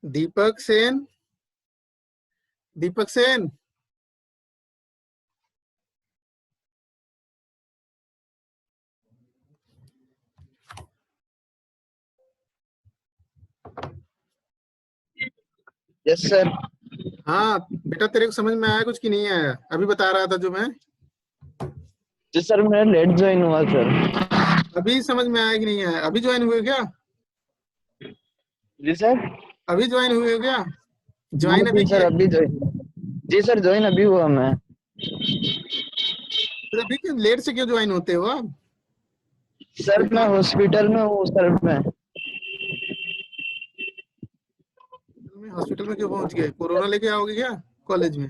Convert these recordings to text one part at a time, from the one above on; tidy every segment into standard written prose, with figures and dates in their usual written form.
दीपक सेन, दीपक Sen, yes sir. हाँ बेटा, तेरे को समझ में आया कुछ कि नहीं आया? अभी बता रहा था जो मैं। जी सर, मैं लेट ज्वाइन हुआ सर। अभी समझ में आया कि नहीं आया? अभी ज्वाइन हुए क्या? जी सर। अभी ज्वाइन हुए हो क्या? ज्वाइन अभी जी सर, किए? अभी ज्वाइन। जी सर, ज्वाइन अभी हुआ मैं। फिर अभी क्यों लेट से क्यों ज्वाइन होते हो आप? सर मैं हॉस्पिटल में हूँ सर। हॉस्पिटल में क्यों पहुंच गए? कोरोना लेके आओगे क्या कॉलेज में?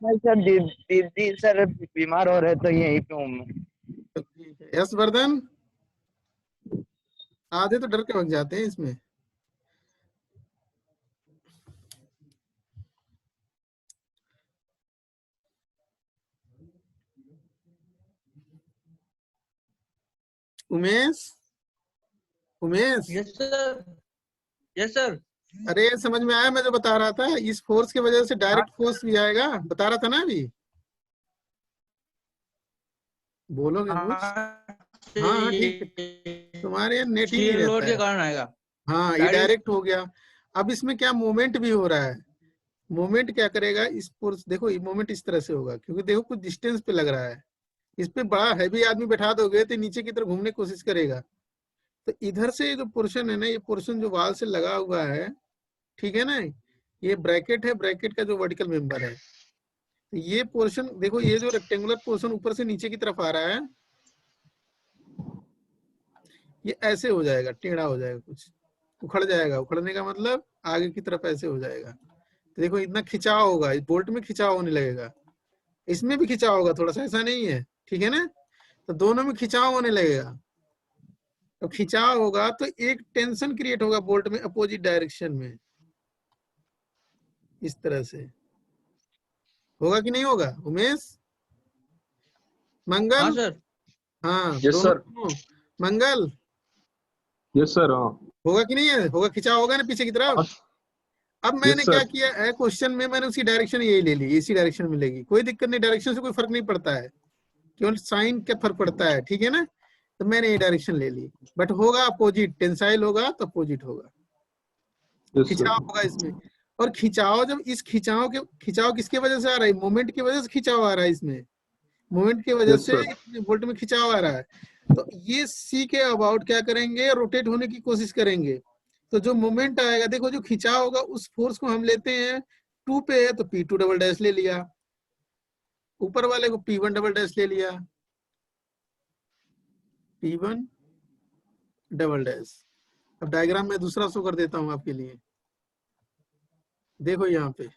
मैं सर दीदी सर बीमार हो रहे तो यहीं पे हूँ मैं। तो ठीक है। यस वर्धन, आधे तो डर के भाग जाते हैं इसमें। Umesh, Umesh, yes sir. Yes sir. अरे समझ में आया मैं जो बता रहा था? इस फोर्स की वजह से डायरेक्ट फोर्स भी आएगा, बता रहा था ना अभी। बोलोगे कुछ? हाँ, हाँ हाँ ठीक है, तुम्हारे यहाँ नेट ही नहीं शीयर लोड रहता के है। कारण आएगा। हाँ ये डायरेक्ट डायरेक्ट हो गया। अब इसमें क्या मूवमेंट भी हो रहा है। मूवमेंट क्या करेगा इस फोर्स, देखो ये मूवमेंट इस तरह से होगा क्योंकि देखो कुछ डिस्टेंस पे लग रहा है। इस पे बड़ा हैवी आदमी बैठा दोगे तो नीचे की तरफ घूमने की कोशिश करेगा। तो इधर से जो पोर्शन है ना, ये पोर्शन जो वाल से लगा हुआ है, ठीक है ना, ये ब्रैकेट है, ब्रैकेट का जो वर्टिकल मेंबर है। तो ये पोर्शन देखो, ये जो रेक्टेंगुलर पोर्शन ऊपर से नीचे की तरफ आ रहा है, ये ऐसे हो जाएगा, टेढ़ा हो जाएगा, कुछ उखड़ जाएगा। उखड़ने का मतलब आगे की तरफ ऐसे हो जाएगा। तो देखो इतना खिंचाव होगा, इस बोल्ट में खिंचाव होने लगेगा, इसमें भी खिंचाव होगा थोड़ा सा, ऐसा नहीं है, ठीक है ना। तो दोनों में खिंचाव होने लगेगा। तो खिंचाव होगा तो एक टेंशन क्रिएट होगा बोल्ट में अपोजिट डायरेक्शन में, इस तरह से होगा कि नहीं होगा उमेश? हाँ मंगल, सर। हाँ यस दोनों सर। दोनों। मंगल, यस सर। हाँ होगा कि नहीं है? होगा, खिंचाव होगा ना पीछे की तरफ। अब मैंने यस क्या सर। किया है, क्वेश्चन में मैंने उसकी डायरेक्शन यही ले ली, इसी डायरेक्शन में लेगी, कोई दिक्कत नहीं, डायरेक्शन से कोई फर्क नहीं पड़ता है, केवल साइन का फर्क पड़ता है, ठीक है ना। तो मैंने ये डायरेक्शन ले ली, बट होगा अपोजिट, टेंसाइल होगा तो अपोजिट होगा, यस खिंचाव सर। होगा इसमें। और खिंचाव, जब इस खिंचाव किसके वजह से आ रहा है? मोमेंट की वजह से खिंचाव आ रहा है इसमें, मोमेंट की वजह यस से सर। इतने वोल्ट में खिंचाव आ रहा है। तो ये सी के अबाउट क्या करेंगे, रोटेट होने की कोशिश करेंगे। तो जो मोमेंट आएगा, देखो जो खिंचाव होगा उस फोर्स को हम लेते हैं 2 पे है तो P2 डबल डैश ले लिया, ऊपर वाले को P1 डबल डैश ले लिया, P1 डबल डैश। अब डायग्राम में दूसरा शो कर देता हूं आपके लिए, देखो यहाँ पे,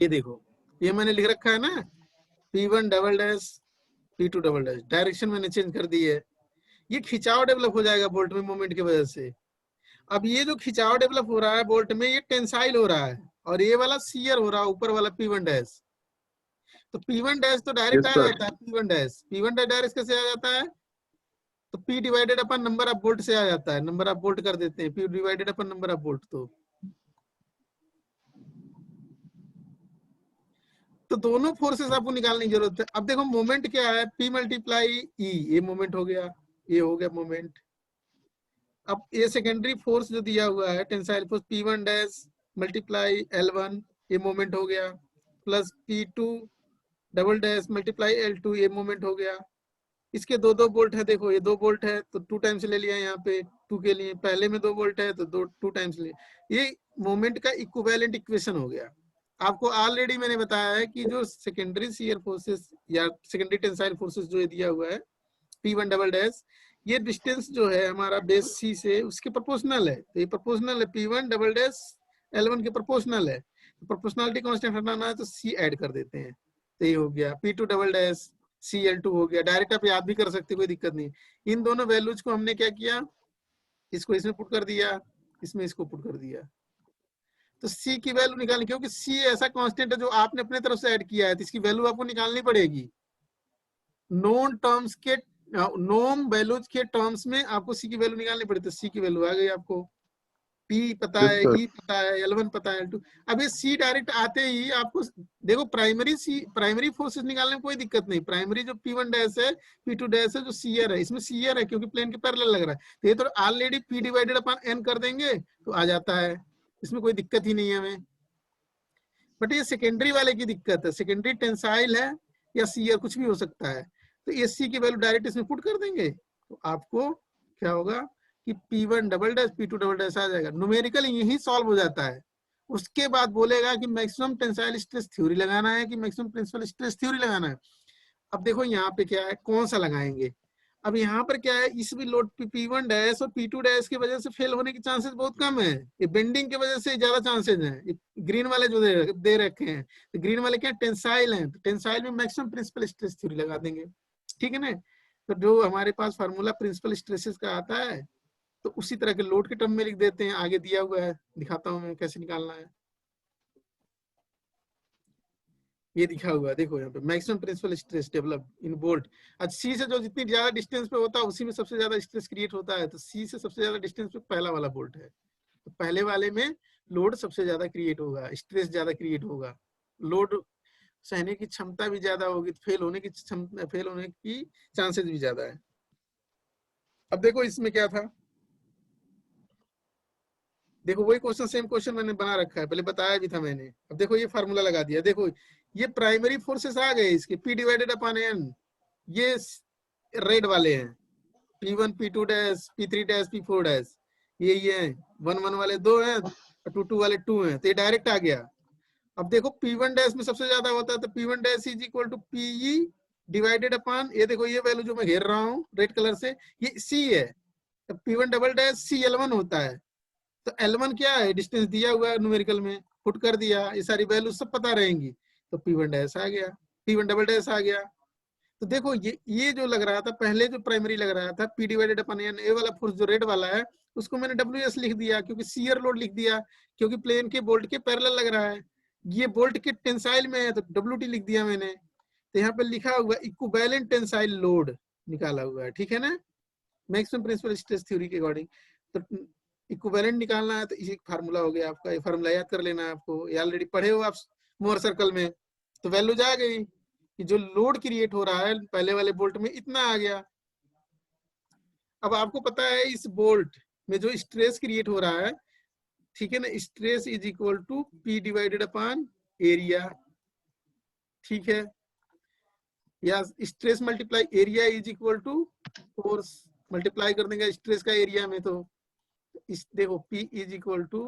ये देखो, ये मैंने लिख रखा है ना, P1 double dash P2 double dash, direction मैंने चेंज कर दी है। ये खिंचाव डेवलप हो जाएगा बोल्ट में मोमेंट की वजह से। अब ये जो खिंचाव डेवलप हो रहा है बोल्ट में, ये टेंसाइल हो रहा है, और ये वाला शियर हो रहा है, ऊपर वाला P1 डैश। तो P1 डैश तो डायरेक्ट यस आ सर। जाता है, P1 डैश डायरेक्ट कैसे आ जाता है? तो P divided upon number of bolt से आ जाता है, नंबर ऑफ बोल्ट कर देते हैं, P divided upon number of bolt. तो दोनों फोर्सेस आपको निकालने की जरूरत है। अब देखो मोमेंट क्या है, P मल्टीप्लाई E, ये मोमेंट हो गया, ये हो गया मोमेंट। अब ये सेकेंडरी फोर्स जो दिया हुआ है tensile force P1 dash multiply L1, ये मोमेंट हो गया, plus P2 double dash multiply L2, ये मोमेंट हो गया। इसके दो दो बोल्ट है, देखो ये 2 बोल्ट है तो 2 टाइम्स ले लिया यहाँ पे 2 के लिए, पहले में 2 बोल्ट है तो 2 टाइम्स ले। ये मोमेंट का इक्विवेलेंट इक्वेशन हो गया। आपको ऑलरेडी मैंने बताया है कि जो सेकेंडरी शियर फोर्सेस या सेकेंडरी टेंसाइल फोर्सेस जो दिया हुआ है P1 डबल डैश, ये डिस्टेंस जो है हमारा बेस सी से उसके प्रोपोर्शनल है। तो ये प्रोपोर्शनल है, P1 डबल डैश L1 के प्रोपोर्शनल है। तो प्रोपोर्शनलिटी कांस्टेंट हटाना है तो सी ऐड कर देते हैं, तो ये हो गया P2 डबल डैश Cl2 हो गया। डायरेक्ट आप याद भी कर सकते, कोई दिक्कत नहीं। इन दोनों वैल्यूज को हमने क्या किया, इसको इसमें पुट कर दिया, इसमें इसको पुट कर दिया। तो C की वैल्यू निकालनी, क्योंकि C ऐसा कांस्टेंट है जो आपने अपने तरफ से ऐड किया है, तो इसकी वैल्यू आपको निकालनी पड़ेगी। नोन टर्म्स के नोम वैल्यूज के टर्म्स में आपको C की वैल्यू निकालनी पड़ती है। C की वैल्यू आ गई आपको, P पता Yes, है, sir. E पता है, L1 पता है, L2। अब ये C डायरेक्ट आते ही आपको देखो प्राइमरी फोर्सेस निकालने में कोई दिक्कत नहीं। प्राइमरी जो P1 डैश है, P2 डैश है, जो CR है, इसमें CR है क्योंकि प्लेन के पैरेलल लग रहा है, तो ये तो already P divided upon N कर देंगे तो आ जाता है, इसमें कोई दिक्कत ही नहीं है हमें। बट ये सेकेंडरी वाले की दिक्कत है, सेकेंडरी टेंसाइल है या CR कुछ भी हो सकता है, तो ये C की वैल्यू डायरेक्ट इसमें पुट कर देंगे तो आपको क्या होगा कि P1 double dash P2 double dash आ जाएगा। न्यूमेरिकल यही सॉल्व हो जाता है। उसके बाद बोलेगा कि मैक्सिमम टेंसाइल स्ट्रेस थ्योरी लगाना है कि मैक्सिमम प्रिंसिपल स्ट्रेस थ्योरी लगाना है। अब देखो यहाँ पे क्या है, कौन सा लगाएंगे। अब यहाँ पर क्या है, इस भी लोड P1 डैश और P2 डैश की वजह से फेल होने के चांसेस बहुत कम है। ये बेंडिंग की वजह से ज्यादा चांसेस हैं। ग्रीन वाले जो दे रखे हैं, तो ग्रीन वाले क्या टेंसाइल हैं, तो टेंसाइल में मैक्सिमम प्रिंसिपल स्ट्रेस थ्योरी लगा देंगे। ठीक है ना। तो जो हमारे पास फार्मूला प्रिंसिपल स्ट्रेसेस का आता है, तो उसी तरह के लोड के टर्म में लिख देते हैं। आगे दिया हुआ है, दिखाता हूं मैं कैसे निकालना है। ये दिखा हुआ है, देखो यहाँ पे maximum principal stress develop in bolt. अच्छा, सी से जो जितनी ज्यादा डिस्टेंस पे होता है उसी में सबसे ज्यादा स्ट्रेस क्रिएट होता है, तो सी से सबसे ज्यादा डिस्टेंस पे पहला वाला बोल्ट है, तो पहले वाले में लोड सबसे ज्यादा क्रिएट होगा, स्ट्रेस ज्यादा क्रिएट होगा, लोड सहने की क्षमता भी ज्यादा होगी, तो फेल होने की चांसेस भी ज्यादा है। अब देखो इसमें क्या था, देखो वही क्वेश्चन, सेम क्वेश्चन मैंने बना रखा है, पहले बताया भी था मैंने। अब देखो ये फार्मूला लगा दिया, देखो ये प्राइमरी फोर्सेस आ गए इसके, P डिवाइडेड अपॉन N, ये रेड वाले हैं, P1 P2 dash P3 dash P4 dash, ये हैं 1 1 वाले 2 हैं और 2 2 वाले 2 हैं, तो ये डायरेक्ट आ गया। अब देखो P1 डैश में सबसे ज्यादा होता है, तो P1 dash is equal to PE divided upon, ये देखो ये वैल्यू जो मैं घेर रहा हूँ रेड कलर से, ये C है, तो P1 डबल डैश CL1 होता है। तो L1 क्या है, डिस्टेंस दिया हुआ है न्यूमेरिकल में, पुट कर दिया, ये सारी वैल्यू सब पता रहेंगी, तो P1 डैश आ गया, P1 डबल डैश आ गया। तो देखो ये जो लग रहा था पहले, जो प्राइमरी लग रहा था P डिवाइडेड अपॉन N, ए वाला फोर्स जो रेड वाला है उसको मैंने WS लिख दिया, क्योंकि शियर लोड लिख दिया, क्योंकि प्लेन के बोल्ट के पैरेलल लग रहा है, ये बोल्ट के टेंसाइल में है तो WT लिख दिया मैंने। तो यहाँ पे लिखा हुआ इक्विवेलेंट टेंसाइल लोड निकाला हुआ है, ठीक है ना, मैक्सिमम प्रिंसिपल स्ट्रेस थ्योरी के अकॉर्डिंग। तो इक्विवेलेंट निकालना है, तो इसी फार्मूला हो गया आपका, ये फार्मूला याद कर लेना है आपको, ये ऑलरेडी पढ़े हो आप मोर सर्कल में। तो वैल्यू आ गई कि जो लोड क्रिएट हो रहा है पहले वाले बोल्ट में इतना आ गया। अब आपको पता है इस बोल्ट में जो स्ट्रेस क्रिएट हो रहा है, ठीक है ना, stress is equal to P divided upon area, ठीक है, या stress multiply area is equal to force, multiply कर देंगे स्ट्रेस का एरिया में, तो इस देखो P is equal to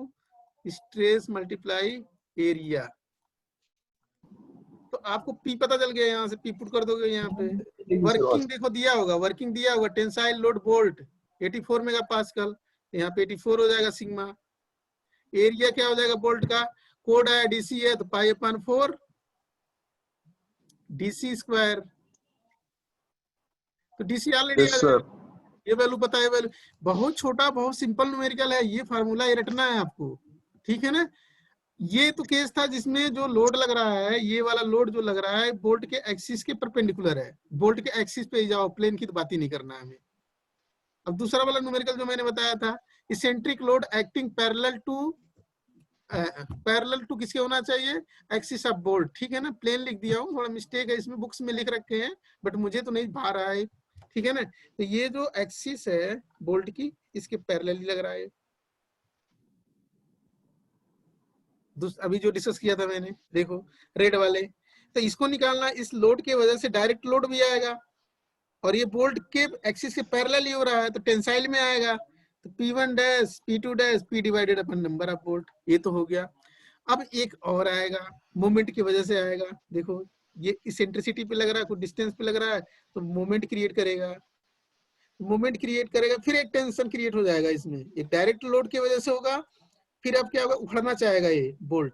stress multiply area. तो आपको P पता चल गया, यहाँ से P पुट कर दोगे यहाँ पे। वर्किंग देखो दिया होगा, वर्किंग दिया होगा, tensile load bolt 84 mega pascal, यहाँ पे 84 हो जाएगा सिग्मा। एरिया क्या हो जाएगा बोल्ट का, कोड है DC है, तो पाई अपॉन 4 DC स्क्वायर, तो DC ऑलरेडी Yes, sir. ये वैल्यू पता है, वैल्यू बहुत छोटा, बहुत सिंपल न्यूमेरिकल है, ये फार्मूला ये रटना है आपको, ठीक है ना। ये तो केस था जिसमें जो लोड लग रहा है, ये वाला लोड जो लग रहा है बोल्ट के एक्सिस के परपेंडिकुलर है, बोल्ट के एक्सिस पे ही जाओ, प्लेन की तो बात ही नहीं करना है हमें। अब दूसरा वाला न्यूमेरिकल जो मैंने बताया था, eccentric load acting parallel to किसके होना चाहिए, एक्सिस ऑफ बोल्ट, ठीक है ना। प्लेन लिख दिया हूँ, थोड़ा मिस्टेक है इसमें, बुक्स में लिख रखे हैं बट मुझे तो नहीं भा रहा है, ठीक है ना। तो ये जो एक्सिस है बोल्ट की, इसके पैरेलल ही लग रहा है। अभी जो डिस्कस किया था मैंने, देखो रेड वाले, तो इसको निकालना, इस लोड के वजह से डायरेक्ट लोड भी आएगा, और ये बोल्ट के एक्सिस के पैरेलल ही हो रहा है, तो टेंसाइल में आएगा, तो P1 dash P2 dash P divided upon number of bolt, ये तो हो गया। अब एक और आएगा, मोमेंट की वजह से आएगा, देखो ये इसेंट्रिसिटी पे लग रहा है, कुछ डिस्टेंस पे लग रहा है, तो मोमेंट क्रिएट करेगा, फिर एक टेंशन क्रिएट हो जाएगा इसमें, एक डायरेक्ट लोड की वजह से होगा, फिर अब क्या होगा, उखड़ना चाहेगा ये बोल्ट,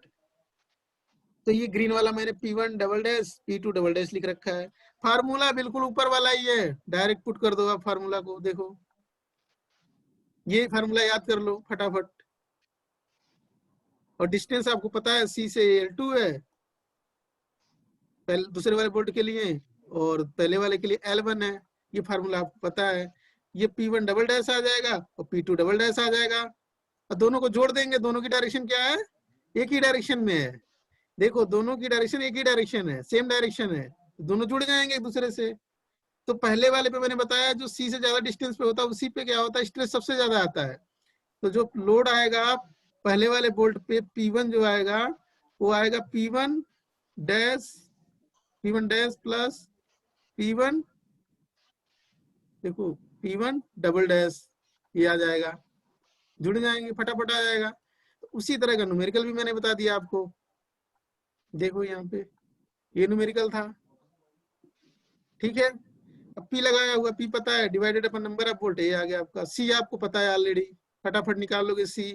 तो ये ग्रीन वाला मैंने P1 double dash P2 double dash लिख रखा है। फार्मूला बिल्कुल ऊपर वाला ही है, डायरेक्ट पुट कर दो आप फार्मूला को। देखो ये फार्मूला याद कर लो फटाफट। और डिस्टेंस आपको पता है C से L2 है पहले दूसरे वाले बोल्ट के लिए, और पहले वाले के लिए L1 है। ये फार्मूला आपको पता है। ये P1 डबल डैश आ जाएगा और P2 डबल डैश आ जाएगा, और दोनों को जोड़ देंगे। दोनों की डायरेक्शन क्या है? एक ही डायरेक्शन में है। देखो दोनों की डायरेक्शन एक ही डायरेक्शन है, सेम डायरेक्शन है, दोनों जुड़ जाएंगे एक दूसरे से। तो पहले वाले पे मैंने बताया जो C से ज्यादा डिस्टेंस पे होता है उसी पे क्या होता है, स्ट्रेस सबसे ज्यादा आता है। तो जो लोड आएगा पहले वाले बोल्ट पे P1 जो आएगा वो आएगा P1 डैश प्लस P1, देखो P1 डबल डैश, ये आ जाएगा, जुड़ जाएंगे, फटाफट आ जाएगा। तो उसी तरह का न्यूमेरिकल भी मैंने बता दिया आपको। देखो यहाँ पे ये न्यूमेरिकल था, ठीक है। अब P लगाया हुआ, P पता है, divided upon number of volt, ये आ गया आपका। C आपको पता है ऑलरेडी, फटाफट निकाल लोगे C।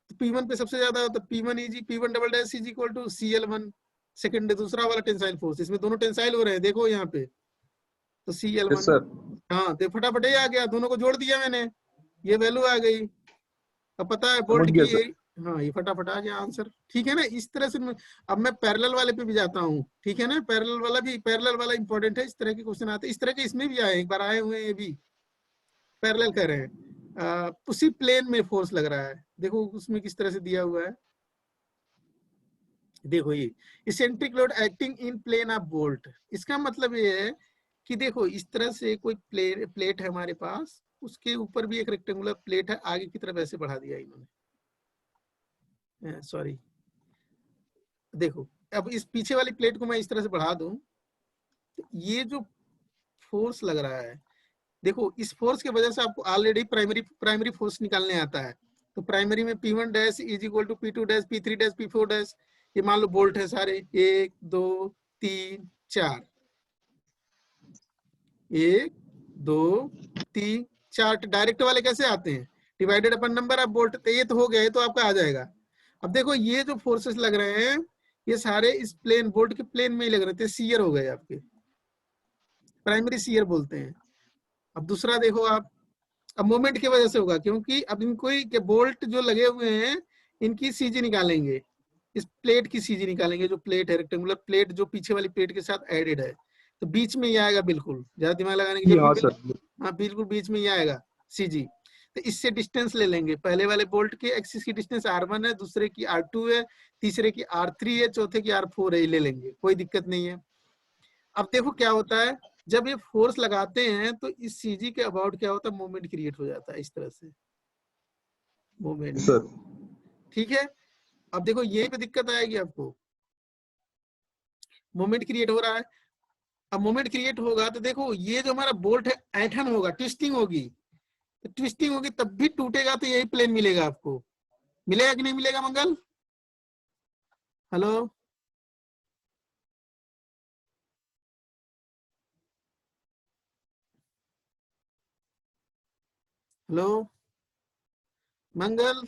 तो P1 पे सबसे ज्यादा होता है P1 इजी, P1 double dash is equal to CL1 second, दूसरा वाला टेंसाइल फोर्स, इसमें दोनों टेंसाइल हो रहे हैं देखो यहाँ पे। तो यस CL1, सर। हाँ तो फटाफट ये आ गया, दोनों को जोड़ दिया मैंने, ये वैल्यू आ गई। अब पता है समझ बोल्ट गया की सर। हाँ ये फटाफट आ गया आंसर, ठीक है ना। इस तरह से अब मैं पैरेलल वाले पे भी जाता हूँ, ठीक है ना। पैरेलल वाला इंपॉर्टेंट है, इस तरह के क्वेश्चन आते हैं। इस तरह के इसमें भी आए, एक बार आए हुए हैं ये भी। पैरेलल कर रहे हैं, उसी प्लेन में फोर्स लग रहा है। देखो उसमें किस तरह से दिया हुआ है, देखो ये eccentric load acting in plane of bolt. इसका मतलब ये है कि देखो इस तरह से कोई प्लेट है हमारे पास, उसके ऊपर भी एक रेक्टेंगुलर प्लेट है, आगे की तरफ ऐसे बढ़ा दिया इन्होंने, सॉरी। देखो अब इस पीछे वाली प्लेट को मैं इस तरह से बढ़ा दूं, तो ये जो फोर्स लग रहा है, देखो इस फोर्स की वजह से आपको ऑलरेडी प्राइमरी फोर्स निकालने आता है। तो प्राइमरी में P1 dash is equal to P2 dash P3 dash P4 dash, ये मान लो बोल्ट है सारे, 1 2 3 4, 1 2 3 4। डायरेक्ट वाले कैसे आते हैं, divided upon number of bolt. तो ये तो हो गया, ये तो आपका आ जाएगा। अब देखो ये जो फोर्सेस लग रहे हैं ये सारे इस प्लेन बोल्ट के प्लेन में ही लग रहे थे, शियर हो गए आपके, प्राइमरी शियर बोलते हैं। अब दूसरा देखो आप, अब मोमेंट की वजह से होगा, क्योंकि अब इनको के बोल्ट जो लगे हुए हैं इनकी सीजी निकालेंगे, इस प्लेट की सीजी निकालेंगे। जो प्लेट है रेक्टेंगुलर प्लेट जो पीछे वाली प्लेट के साथ एडेड है, तो बीच में ही आएगा, बिल्कुल ज्यादा दिमाग लगाने की जी जरूरत हाँ नहीं। सर। हाँ बिल्कुल बीच में ही आएगा सीजी। तो इससे डिस्टेंस ले लेंगे, पहले वाले बोल्ट के एक्सिस की डिस्टेंस R1 है, दूसरे की R2 है, तीसरे की R3 है, चौथे की R4 है, ले लेंगे, कोई दिक्कत नहीं है। अब देखो क्या होता है, जब ये फोर्स लगाते हैं तो इस सीजी के अबाउट क्या होता है, मोमेंट क्रिएट हो जाता है इस तरह से, मोमेंट, सर ठीक है। अब देखो यही पे दिक्कत आएगी आपको, मोमेंट क्रिएट हो रहा है। अब मोमेंट क्रिएट होगा तो देखो ये जो हमारा बोल्ट है ऐंठन होगा, ट्विस्टिंग होगी, तो ट्विस्टिंग होगी तब भी टूटेगा, तो यही प्लेन मिलेगा आपको। मिलेगा कि नहीं मिलेगा मंगल? हेलो हेलो मंगल।